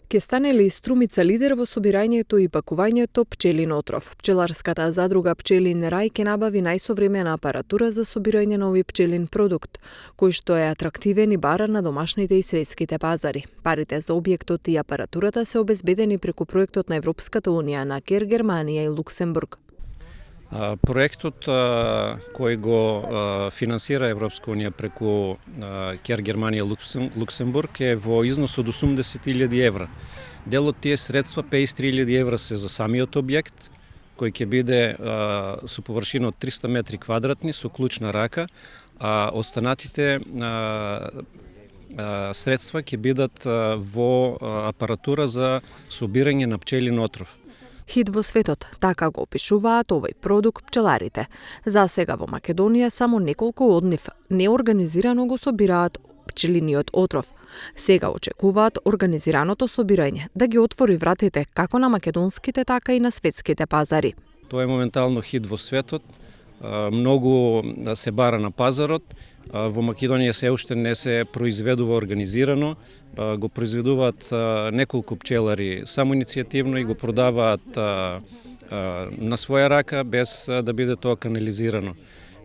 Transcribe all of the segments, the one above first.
Ке стане ли Струмица лидер во собирањето и пакувањето пчелин отров? Пчеларската задруга Пчелин рај ќе набави најсовремена апаратура за собирање на овој пчелин продукт, кој што е атрактивен и бара на домашните и светските пазари. Парите за објектот и апаратурата се обезбедени преку проектот на Европската унија на КЕР Германија и Луксембург. Проектот кој го финансира Европска унија преку КЕР Германија и Луксембург е во износ од 80.000 евра. Дел од тие средства, 53.000 евра се за самиот објект, кој ќе биде со површина од 300 метри квадратни со клучна рака, а останатите средства ќе бидат во апаратура за собирање на пчелин отров. Хит во светот, така го опишуваат овој продукт пчеларите. За сега во Македонија само неколку од нив неорганизирано го собираат пчелиниот отров. Сега очекуваат организираното собирање да ги отвори вратите како на македонските, така и на светските пазари. Тоа е моментално хит во светот. Многу се бара на пазарот. Во Македонија се уште не се произведува организирано, го произведуваат неколку пчелари само иницијативно и го продаваат на своја рака без да биде тоа канализирано.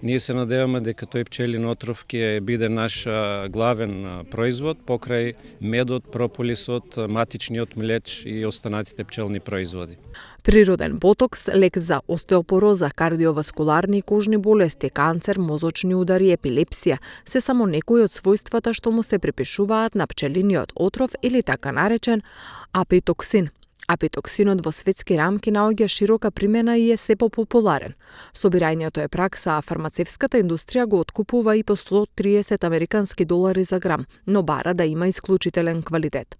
Ние се надеваме дека тој пчелин отров ќе биде наш главен производ покрај медот, прополисот, матичниот млеч и останатите пчелни производи. Природен ботокс, лек за остеопороза, кардиоваскуларни и кожни болести, канцер, мозочни удари, епилепсија се само некои од својствата што му се припишуваат на пчелиниот отров или така наречен апитоксин. Апитоксинот во светски рамки наоѓа широка примена и е се популарен. Собирањето е пракса, а фармацевската индустрија го откупува и по 130 американски долари за грам, но бара да има исклучителен квалитет.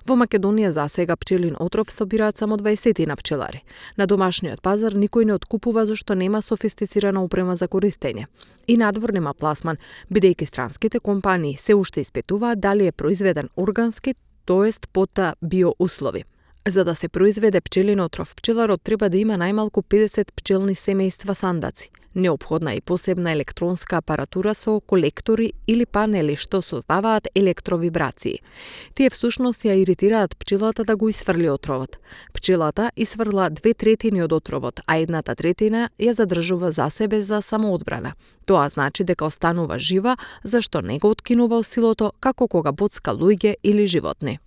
Во Македонија за сега пчелин отров собираат само 20 на пчелари. На домашниот пазар никој не откупува зашто нема софистицирана опрема за користење. И надвор нема пласман, бидејќи странските компании се уште испитуваат дали е произведен органски, тоест под биоуслови. За да се произведе пчелин отров, пчеларот треба да има најмалку 50 пчелни семејства сандаци. Неопходна е посебна електронска апаратура со колектори или панели што создаваат електровибрации. Тие всушност ја иритираат пчелата да го исфрли отровот. Пчелата исфрла 2/3 од отровот, а 1/3 ја задржува за себе за самоодбрана. Тоа значи дека останува жива, зашто не го откинува усилото како кога боцка луѓе или животни.